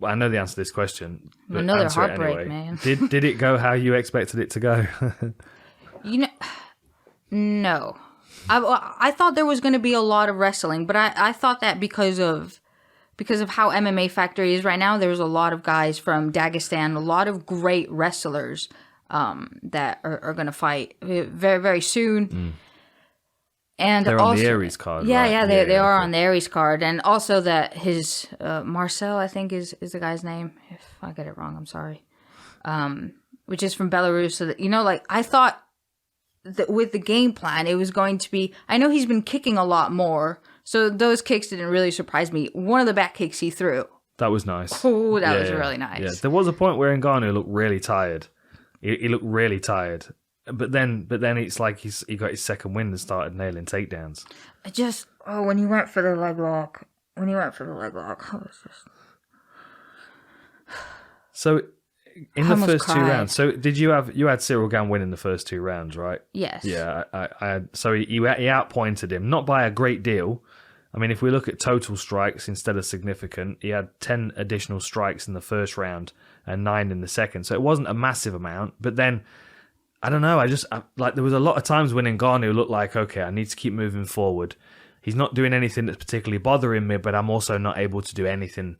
I know the answer to this question. But Another answer it heartbreak, anyway. man. Did it go how you expected it to go? No. I thought there was going to be a lot of wrestling, but I thought that because of how MMA Factory is right now, there's a lot of guys from Dagestan, a lot of great wrestlers that are going to fight very, very soon. And they're also, on the Aries card. Yeah, right? they are on the Aries card. And also that his Marcel, I think is the guy's name. If I get it wrong, I'm sorry. Which is from Belarus. So that, I thought that with the game plan, it was going to be, I know he's been kicking a lot more. So those kicks didn't really surprise me. One of the back kicks he threw. That was nice. Oh, that was really nice. Yeah. There was a point where Ngannou looked really tired. He looked really tired. But then it's like he got his second win and started nailing takedowns. When he went for the leg lock. I was just... So, in the first cried. 2 rounds, so you had Cyril Gane winning the first 2 rounds, right? Yes. Yeah, so he outpointed him, not by a great deal. I mean, if we look at total strikes instead of significant, he had 10 additional strikes in the first round and 9 in the second. So it wasn't a massive amount, but then... I don't know. There was a lot of times when Ngannou looked like, okay, I need to keep moving forward. He's not doing anything that's particularly bothering me, but I'm also not able to do anything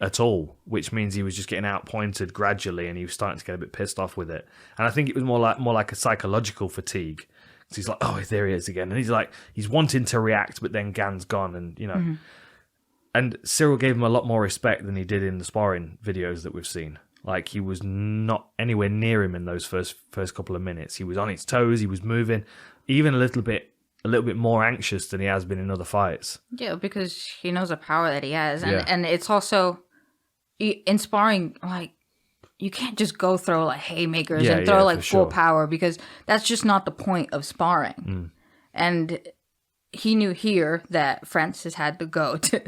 at all, which means he was just getting outpointed gradually, and he was starting to get a bit pissed off with it. And I think it was more like a psychological fatigue. So he's like, oh, there he is again, and he's wanting to react, but then Gane's gone, and Mm-hmm. And Cyril gave him a lot more respect than he did in the sparring videos that we've seen. Like, he was not anywhere near him in those first couple of minutes. He was on his toes. He was moving, even a little bit more anxious than he has been in other fights. Yeah, because he knows the power that he has, and it's also in sparring. Like, you can't just go throw like haymakers and throw like full power, because that's just not the point of sparring. And he knew here that Francis had to go to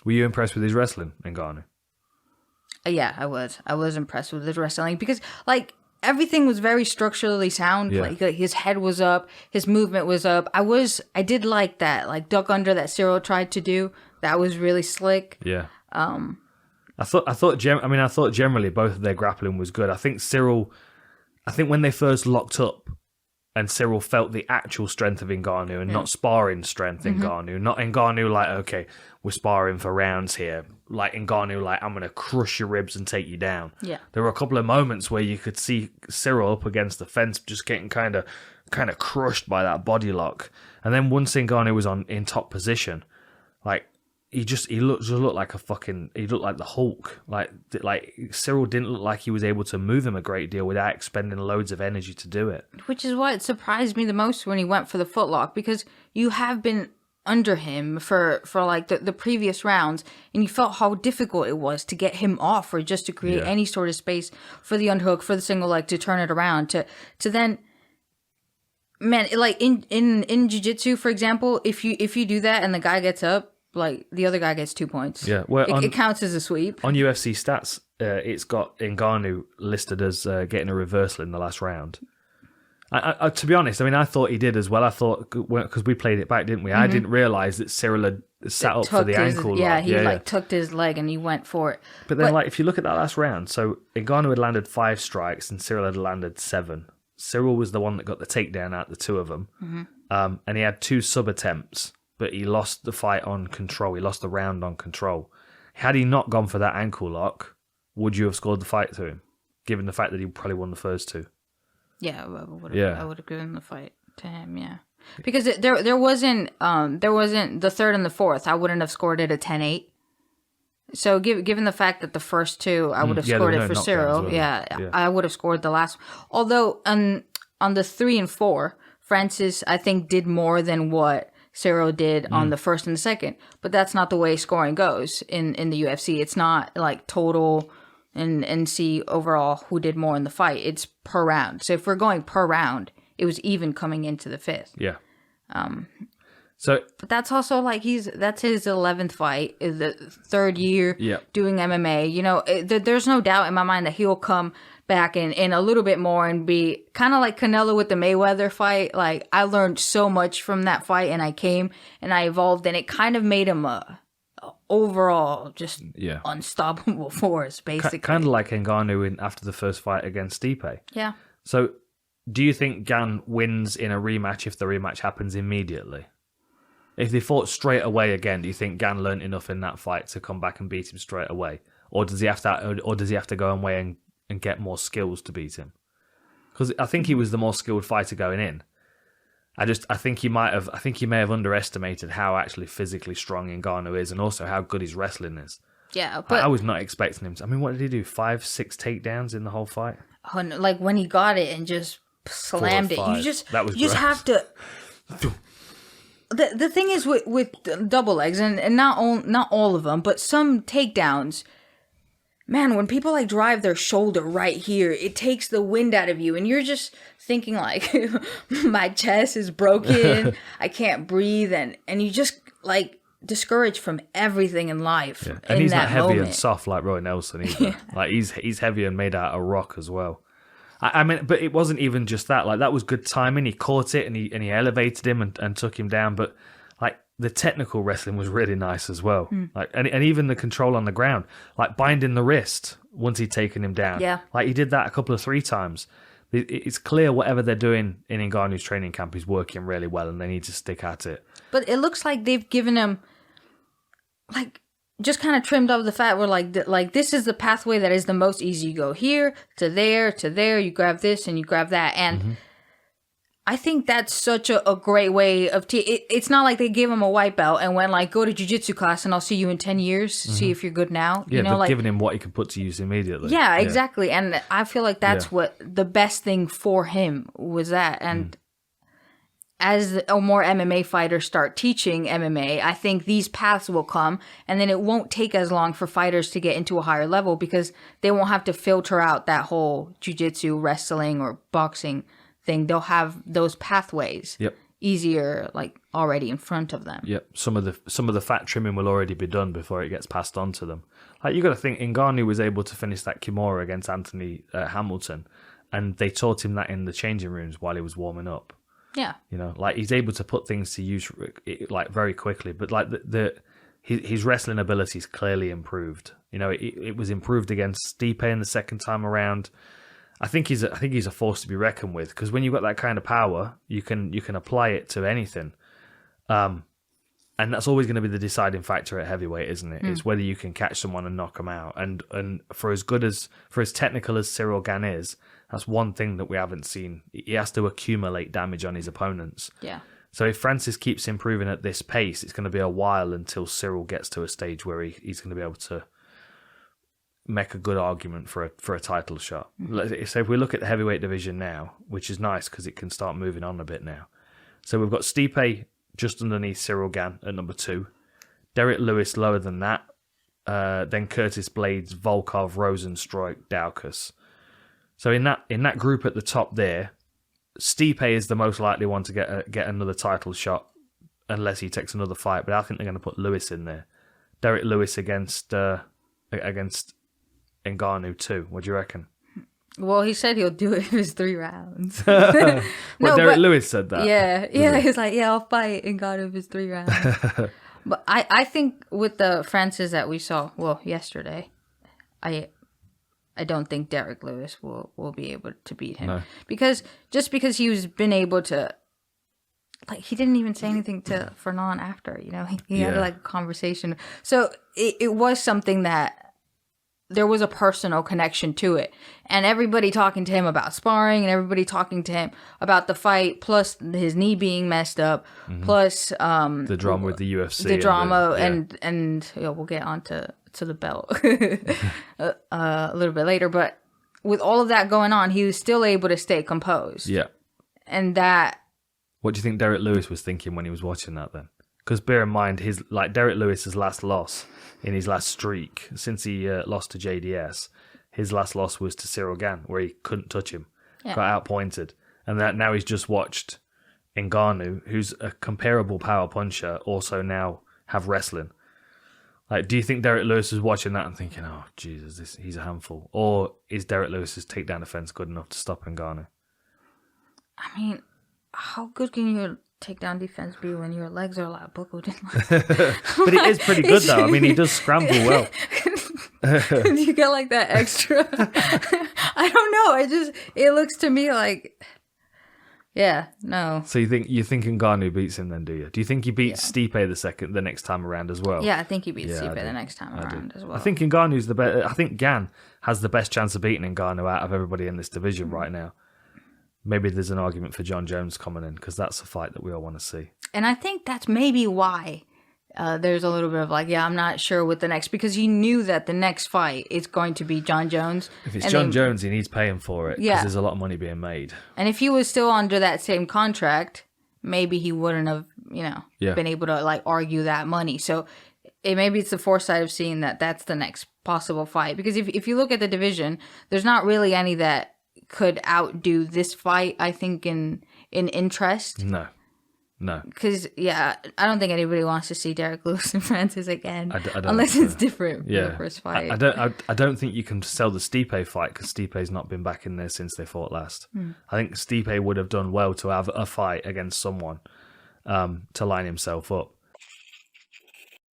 Were you impressed with his wrestling, Ngannou? Yeah, I was. I was impressed with his wrestling because, everything was very structurally sound. Yeah. Like his head was up, his movement was up. I did like that, duck under that Cyril tried to do. That was really slick. Yeah. I thought generally both of their grappling was good. I think when they first locked up, and Cyril felt the actual strength of Ngannou and not sparring strength in Ngannou. Not Ngannou like, okay, we're sparring for rounds here. Like Ngannou like, I'm going to crush your ribs and take you down. Yeah. There were a couple of moments where you could see Cyril up against the fence just getting kind of crushed by that body lock. And then once Ngannou was in top position, like, he looked like he looked like the Hulk. Like Cyril didn't look like he was able to move him a great deal without expending loads of energy to do it. Which is what surprised me the most when he went for the footlock, because you have been under him for the previous rounds, and you felt how difficult it was to get him off, or just to create any sort of space for the unhook, for the single leg, to turn it around, to then, man, like in jiu-jitsu, for example, if you do that and the guy gets up, like, the other guy gets 2 points. Yeah, well, it counts as a sweep. On UFC stats, it's got Ngannou listed as getting a reversal in the last round. I, to be honest, I mean, I thought he did as well. I thought, because we played it back, didn't we? I didn't realise that Cyril had sat up for the ankle. Yeah, he tucked his leg and he went for it. But then, if you look at that last round, so Ngannou had landed 5 strikes and Cyril had landed 7. Cyril was the one that got the takedown out of the two of them. And he had 2 sub-attempts, but he lost the fight on control. He lost the round on control. Had he not gone for that ankle lock, would you have scored the fight to him, given the fact that he probably won the first 2? Yeah, I would have given the fight to him. Yeah, because there wasn't the third and the fourth. I wouldn't have scored it a 10-8. So given the fact that the first 2, I would have scored it for Cyril. I would have scored the last. Although on the 3 and 4, Francis, I think, did more than what Cyril did on the first and the second. But that's not the way scoring goes in the UFC. It's not like total and see overall who did more in the fight. It's per round. So if we're going per round, it was even coming into the 5th. Yeah. But that's also that's his 11th fight, is the 3rd year doing MMA. You know, there's no doubt in my mind that he'll come back in a little bit more and be kind of like Canelo with the Mayweather fight. Like, I learned so much from that fight, and I came and I evolved, and it kind of made him overall just unstoppable force, basically. Kind of like Ngannou after the first fight against Stipe. Yeah. So, do you think Gan wins in a rematch if the rematch happens immediately? If they fought straight away again, do you think Gan learned enough in that fight to come back and beat him straight away, or does he have to go away and get more skills to beat him? Because I think he was the more skilled fighter going in. I think he may have underestimated how actually physically strong Ngannou is, and also how good his wrestling is. Yeah, but I was not expecting him to. I mean, what did he do? 5, 6 takedowns in the whole fight? Like when he got it and just slammed it, you just have to. The thing is with double legs, and not all of them, but some takedowns. Man, when people like drive their shoulder right here, it takes the wind out of you, and you're just thinking like, my chest is broken, I can't breathe, and you just like discouraged from everything in life. Yeah. And he's not heavy and soft like Roy Nelson either. Like he's heavy and made out of rock as well. I mean, but it wasn't even just that. Like that was good timing. He caught it and he elevated him and took him down. But like the technical wrestling was really nice as well. Like and even the control on the ground, like binding the wrist once he'd taken him down. Yeah, like he did that a couple of 3 times. It's clear whatever they're doing in Ngannou's training camp is working really well, and they need to stick at it. But it looks like they've given him like. Just kind of trimmed up the fat. We're like this is the pathway that is the most easy. You go here to there. You grab this and you grab that, and I think that's such a great way of. It's not like they gave him a white belt and went like, go to jiu-jitsu class and I'll see you in 10 years. See if you're good now. Yeah, you know, they've like given him what he could put to use immediately. Yeah, exactly. And I feel like that's what the best thing for him was that. And as more MMA fighters start teaching MMA, I think these paths will come, and then it won't take as long for fighters to get into a higher level because they won't have to filter out that whole jiu-jitsu, wrestling, or boxing thing. They'll have those pathways easier, like already in front of them. Yep. Some of the fat trimming will already be done before it gets passed on to them. Like you got to think, Ngannou was able to finish that Kimura against Anthony Hamilton, and they taught him that in the changing rooms while he was warming up. Yeah, you know, like he's able to put things to use like very quickly, but like his wrestling ability is clearly improved. You know, it was improved against Stipe in the second time around. I think he's a force to be reckoned with, because when you've got that kind of power, you can apply it to anything, and that's always going to be the deciding factor at heavyweight, isn't it? It's whether you can catch someone and knock them out. And for as technical as Cyril Gane is, that's one thing that we haven't seen. He has to accumulate damage on his opponents. Yeah. So if Francis keeps improving at this pace, it's going to be a while until Cyril gets to a stage where he's going to be able to make a good argument for a title shot. So if we look at the heavyweight division now, which is nice because it can start moving on a bit now. So we've got Stipe just underneath Cyril Gane at number 2. Derek Lewis lower than that. Then Curtis Blades, Volkov, Rosenstruik, Daukaus. So in that group at the top there, Stipe is the most likely one to get another title shot unless he takes another fight. But I think they're going to put Lewis in there. Derek Lewis against Ngannou too. What do you reckon? Well, he said he'll do it in his 3 rounds. Derek Lewis said that? Yeah. He's like, I'll fight Ngannou in his 3 rounds. But I think with the Francis that we saw, yesterday, I don't think Derek Lewis will be able to beat him. No. Because he's been able to, like, he didn't even say anything to Fernand after, you know, he had like a conversation. So it was something that there was a personal connection to it, and everybody talking to him about sparring, and everybody talking to him about the fight, plus his knee being messed up, plus the drama with the UFC, the drama, and we'll get on to the belt a little bit later. But with all of that going on, he was still able to stay composed. Yeah, and that. What do you think Derek Lewis was thinking when he was watching that then? Because bear in mind, Derek Lewis's last loss in his last streak, since he lost to JDS, his last loss was to Cyril Gane, where he couldn't touch him, got outpointed. And that now he's just watched Ngannou, who's a comparable power puncher, also now have wrestling. Like, do you think Derek Lewis is watching that and thinking, oh, Jesus, he's a handful? Or is Derek Lewis's takedown defense good enough to stop Ngannou? I mean, how good can your takedown defense be when your legs are like buckled in? But it is pretty good though. I mean, he does scramble well. You get like that extra. I don't know. It looks to me like, yeah, no. So you think Ngannou beats him then? Do you? Do you think he beats Stipe the next time around as well? Yeah, I think he beats Stipe the next time around as well. I think Ngannou's the best. I think Gan has the best chance of beating Ngannou out of everybody in this division right now. Maybe there's an argument for John Jones coming in because that's a fight that we all want to see. And I think that's maybe why there's a little bit of like, I'm not sure with the next, because he knew that the next fight is going to be John Jones. If it's John Jones, he needs paying for it because there's a lot of money being made. And if he was still under that same contract, maybe he wouldn't have, been able to like argue that money. So maybe it's the foresight of seeing that that's the next possible fight. Because if you look at the division, there's not really any that could outdo this fight, I think, in interest. No. Because, I don't think anybody wants to see Derek Lewis and Francis again, unless it's different from the first fight. I don't think you can sell the Stipe fight because Stipe's not been back in there since they fought last. I think Stipe would have done well to have a fight against someone to line himself up.